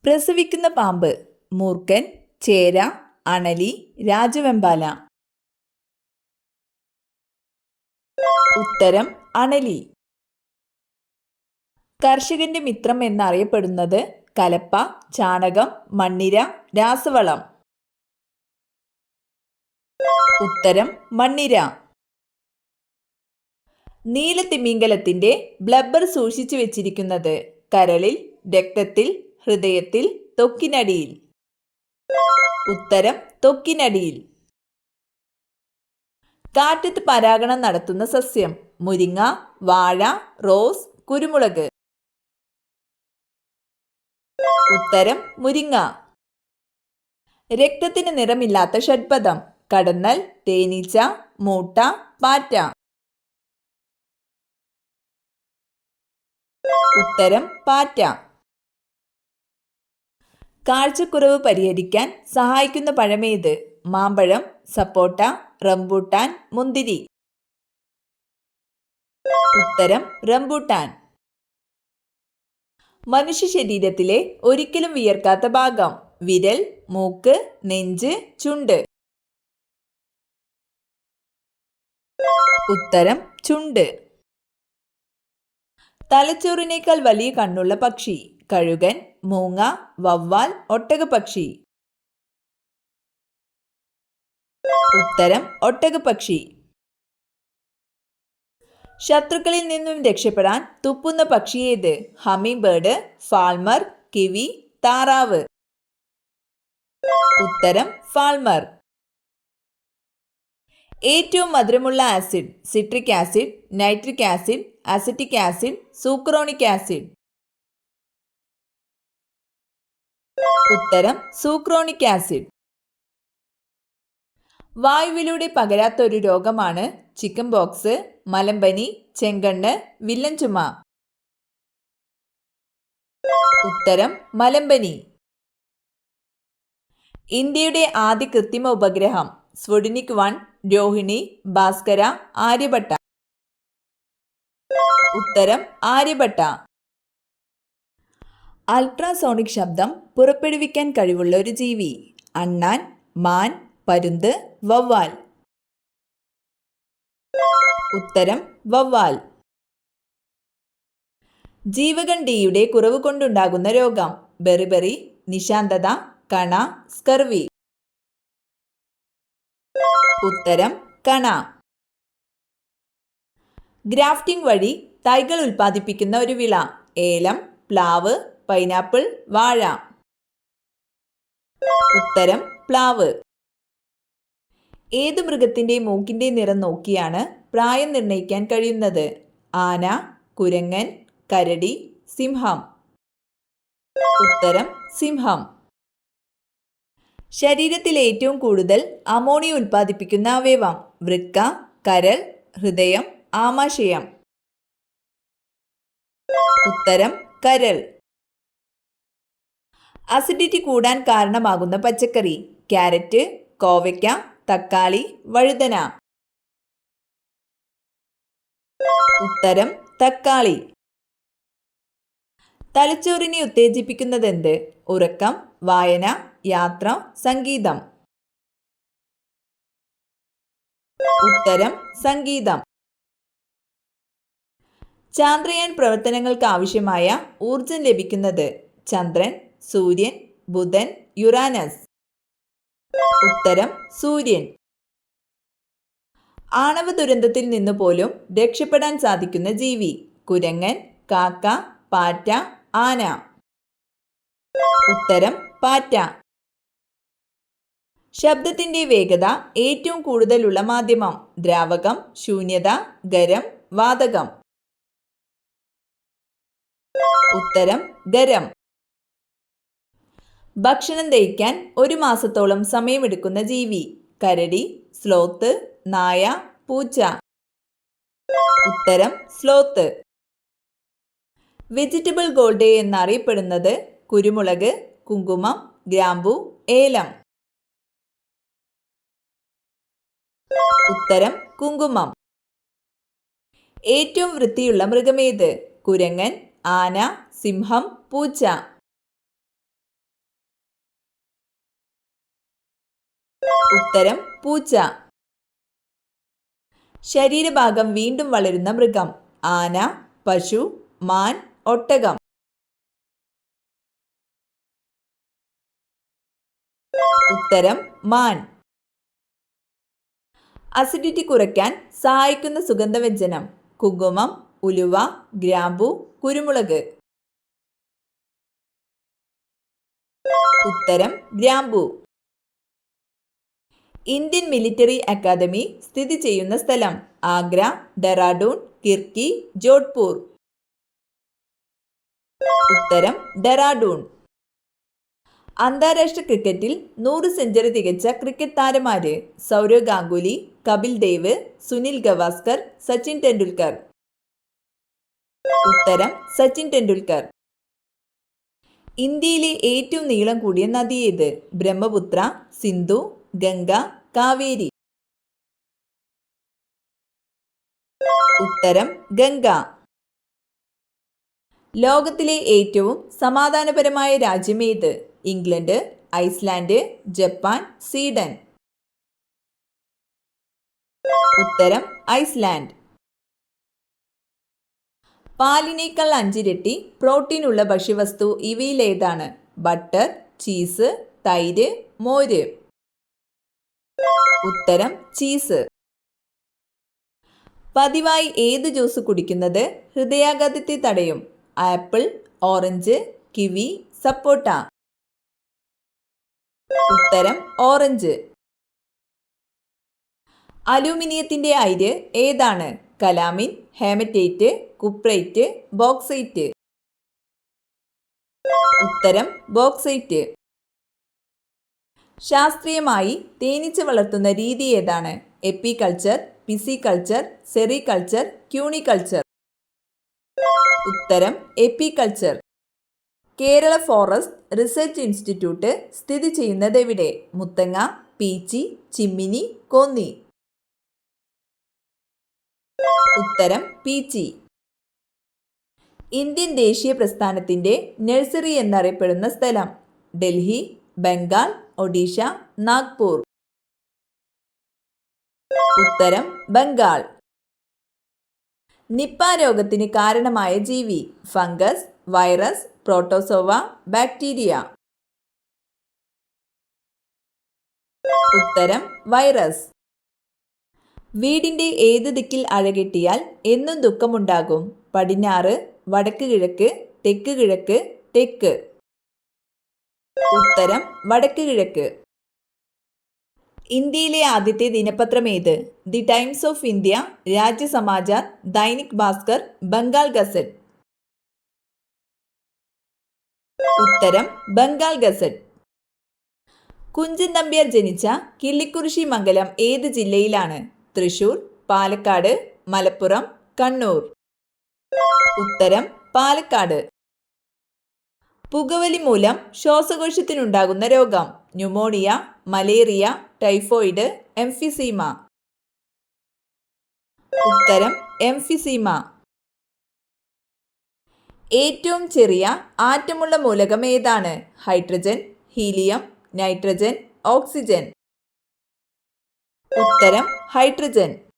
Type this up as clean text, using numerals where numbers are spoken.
പ്രസവിക്കുന്ന പാമ്പ്: മൂർഖൻ, ചേര, അണലി, രാജവെമ്പാല. ഉത്തരം അണലി. കർഷകന്റെ മിത്രം എന്നറിയപ്പെടുന്നത് കലപ്പ, ചാണകം, മണ്ണിര, രാസവളം. ഉത്തരം മണ്ണിര. നീലത്തിമിംഗലത്തിന്റെ ബ്ലബ്ബർ സൂക്ഷിച്ചു വെച്ചിരിക്കുന്നത് കരളിൽ, രക്തത്തിൽ, ഹൃദയത്തിൽ, ത്വക്കിനടിയിൽ. ഉത്തരം ത്വക്കിനടിയിൽ. കാറ്റത്ത് പരാഗണം നടത്തുന്ന സസ്യം: മുരിങ്ങ, വാഴ, റോസ്, കുരുമുളക്. ഉത്തരം മുരിങ്ങ. രക്തത്തിന് നിറമില്ലാത്ത ഷഡ്പദം: കടന്നൽ, തേനീച്ച, മൂട്ട, പാറ്റ. ഉത്തരം പാറ്റ. കാഴ്ചക്കുറവ് പരിഹരിക്കാൻ സഹായിക്കുന്ന പഴമേത്? മാമ്പഴം, സപ്പോട്ട, റംബൂട്ടാൻ, മുന്തിരി. ഉത്തരം റംബൂട്ടാൻ. മനുഷ്യ ശരീരത്തിലെ ഒരിക്കലും വിയർക്കാത്ത ഭാഗം: വിരൽ, മൂക്ക്, നെഞ്ച്, ചുണ്ട്. ഉത്തരം ചുണ്ട്. തലച്ചോറിനേക്കാൾ വലിയ കണ്ണുള്ള പക്ഷി: കഴുകൻ, മൂങ്ങ, വവ്വാൽ, ഒട്ടകപ്പക്ഷി. ഉത്തരം ഒട്ടകപ്പക്ഷി. ശത്രുക്കളിൽ നിന്നും രക്ഷപ്പെടാൻ തുപ്പുന്ന പക്ഷി ഏത്? ഹമ്മിങ് ബേർഡ്, ഫാൾമർ, കിവി, താറാവ്. ഉത്തരം ഫാൾമർ. ഏറ്റവും മധുരമുള്ള acid: citric acid, nitric acid, acetic acid, സൂക്രോണിക് ആസിഡ്. ഉത്തരം സൂക്രോണിക് ആസിഡ്. വായുവിലൂടെ പകരാത്ത ഒരു രോഗമാണ് ചിക്കൻ പോക്സ്, മലമ്പനി, ചെങ്കണ്ണ്, വില്ലൻ ചുമ. ഉത്തരം മലമ്പനി. ഇന്ത്യയുടെ ആദ്യ കൃത്രിമ ഉപഗ്രഹം: സ്പുട്നിക് 1, രോഹിണി, ഭാസ്കര, ആര്യഭട്ട. ഉത്തരം ആര്യഭട്ട. അൾട്രാസോണിക് ശബ്ദം പുറപ്പെടുവിക്കാൻ കഴിവുള്ള ഒരു ജീവി: അണ്ണാൻ, മാൻ, പരുന്ത്, വവ്വാൽ. ഉത്തരം വവ്വാൽ. ജീവകൻ ഡിയുടെ കുറവ് കൊണ്ടുണ്ടാകുന്ന രോഗം: ബെറിബെറി, നിശാന്തത, കണ, സ്കർവി. ഉത്തരം കണ. ഗ്രാഫ്റ്റിംഗ് വഴി തൈകൾ ഉൽപ്പാദിപ്പിക്കുന്ന ഒരു വിള: ഏലം, പ്ലാവ്, പൈനാപ്പിൾ, വാഴ. ഉത്തരം പ്ലാവ്. ഏത് മൃഗത്തിന്റെ മൂക്കിന്റെ നിറം നോക്കിയാണ് പ്രായം നിർണ്ണയിക്കാൻ കഴിയുന്നത്? ആന, കുരങ്ങൻ, കരടി, സിംഹം. ഉത്തരം സിംഹം. ശരീരത്തിൽ ഏറ്റവും കൂടുതൽ അമോണിയ ഉൽപ്പാദിപ്പിക്കുന്ന അവയവം: വൃക്ക, കരൾ, ഹൃദയം, ആമാശയം. ഉത്തരം കരൾ. അസിഡിറ്റി കൂടാൻ കാരണമാകുന്ന പച്ചക്കറി: ക്യാരറ്റ്, കോവയ്ക്ക, തക്കാളി, വഴുതന. ഉത്തരം തക്കാളി. തലച്ചോറിനെ ഉത്തേജിപ്പിക്കുന്നതെന്ത്? ഉറക്കം, വായന, യാത്ര, സംഗീതം. ഉത്തരം സംഗീതം. ചാന്ദ്രയാൻ പ്രവർത്തനങ്ങൾക്ക് ആവശ്യമായ ഊർജം ലഭിക്കുന്നത്: ചന്ദ്രൻ, സൂര്യൻ, ബുധൻ, യുറാനസ്. ഉത്തരം സൂര്യൻ. ആണവ ദുരന്തത്തിൽ നിന്ന് പോലും രക്ഷപ്പെടാൻ സാധിക്കുന്ന ജീവി: കുരങ്ങൻ, കാക്ക, പാറ്റ, ആന. ഉത്തരം പാറ്റ. ശബ്ദത്തിന്റെ വേഗത ഏറ്റവും കൂടുതലുള്ള മാധ്യമം: ദ്രാവകം, ശൂന്യത, ഖരം, വാതകം. ഉത്തരം ഖരം. ഭക്ഷണം ദഹിക്കാൻ ഒരു മാസത്തോളം സമയമെടുക്കുന്ന ജീവി: കരടി, സ്ലോത്ത്, നായ, പൂച്ച. ഉത്തരം സ്ലോത്ത്. വെജിറ്റബിൾ ഗോൾഡ് എന്നറിയപ്പെടുന്നത്: കുരുമുളക്, കുങ്കുമം, ഗ്രാമ്പു, ഏലം. ഉത്തരം കുങ്കുമം. ഏറ്റവും വൃത്തിയുള്ള മൃഗമേത്? കുരങ്ങൻ, ആന, സിംഹം, പൂച്ച. ഉത്തരം പൂച്ച. ശരീരഭാഗം വീണ്ടും വളരുന്ന മൃഗം. ആന, പശു, മാൻ, ഒട്ടകം. ഉത്തരം മാൻ. അസിഡിറ്റി കുറയ്ക്കാൻ സഹായിക്കുന്ന സുഗന്ധവ്യഞ്ജനം. കുങ്കുമം, ഉലുവ, ഗ്രാമ്പു, കുരുമുളക്. ഉത്തരം ഗ്രാമ്പു. ഇന്ത്യൻ മിലിറ്ററി അക്കാദമി സ്ഥിതി ചെയ്യുന്ന സ്ഥലം. ആഗ്ര, ഡെറാഡൂൺ, കിർക്കി, ജോധ്പൂർ. ഉത്തരം ഡെറാഡൂൺ. അന്താരാഷ്ട്ര ക്രിക്കറ്റിൽ 100 സെഞ്ചുറി തികച്ച ക്രിക്കറ്റ് താരമാര്? സൗരവ് ഗാംഗുലി, കപിൽ ദേവ്, സുനിൽ ഗവാസ്കർ, സച്ചിൻ ടെണ്ടുൽക്കർ. ഉത്തരം സച്ചിൻ ടെണ്ടുൽക്കർ. ഇന്ത്യയിലെ ഏറ്റവും നീളം കൂടിയ നദി ഏത്? ബ്രഹ്മപുത്ര, സിന്ധു, ഗംഗ, കാവേരി. ഉത്തരം ഗംഗ. ലോകത്തിലെ ഏറ്റവും സമാധാനപരമായ രാജ്യം ഏത്? England, Iceland, Japan, Sweden. ഉത്തരം ഐസ്ലാൻഡ്. പാലിനേക്കാൾ 5 ഇരട്ടി പ്രോട്ടീൻ ഉള്ള ഭക്ഷ്യവസ്തു ഇവയിലേതാണ്? ബട്ടർ, ചീസ്, തൈര്, മോര്. ഉത്തരം ചീസ്. പതിവായി ഏത് ജ്യൂസ് കുടിക്കുന്നത് ഹൃദയാഘാതത്തെ തടയും? Apple, orange, kiwi, sapota. ഉത്തരം ഓറഞ്ച്. അലൂമിനിയത്തിന്റെ അയിര് ഏതാണ്? Calamine, haematite, cuprite, bauxite. ഉത്തരം ബോക്സൈറ്റ്. ശാസ്ത്രീയമായി തേനീച്ച വളർത്തുന്ന രീതി ഏതാണ്? Apiculture, pisciculture, sericulture, cuniculture. ഉത്തരം apiculture. Kerala forest research institute സ്ഥിതി ചെയ്യുന്നത് എവിടെ? മുത്തങ്ങ, പീച്ചി, ചിമ്മിനി, കോന്നി. ഉത്തരം പീച്ചി. ഇന്ത്യൻ ദേശീയ പ്രസ്ഥാനത്തിന്റെ നഴ്സറി എന്നറിയപ്പെടുന്ന സ്ഥലം? ഡൽഹി, ബംഗാൾ, ഒഡീഷ, നാഗ്പൂർ. ഉത്തരം ബംഗാൾ. നിപ്പ രോഗത്തിന് കാരണമായ ജീവി? Fungus, virus, protozoa, bacteria. ഉത്തരം വൈറസ്. വീടിന്റെ ഏത് ദിക്കിൽ അഴകെട്ടിയാൽ എന്നും ദുഃഖമുണ്ടാകും? പടിഞ്ഞാറ്, വടക്ക് കിഴക്ക്, തെക്ക് കിഴക്ക്, തെക്ക്. ഉത്തരം വടക്ക് കിഴക്ക്. ഇന്ത്യയിലെ ആദ്യത്തെ ദിനപത്രം ഏത്? The Times of India, Rajyasamachar, Dainik Bhaskar, Bengal gazette. ഉത്തരം ബംഗാൾ ഗസറ്റ്. കുഞ്ചൻ നമ്പ്യാർ ജനിച്ച കിള്ളിക്കുറിശി മംഗലം ഏത് ജില്ലയിലാണ്? തൃശൂർ, പാലക്കാട്, മലപ്പുറം, കണ്ണൂർ. ഉത്തരം പാലക്കാട്. പുകവലി മൂലം ശ്വാസകോശത്തിനുണ്ടാകുന്ന രോഗം? Pneumonia, malaria, typhoid, emphysema. ഉത്തരം എംഫിസീമ. ഏറ്റവും ചെറിയ ആറ്റമുള്ള മൂലകം ഏതാണ്? Hydrogen, helium, nitrogen, oxygen. ഉത്തരം ഹൈഡ്രജൻ.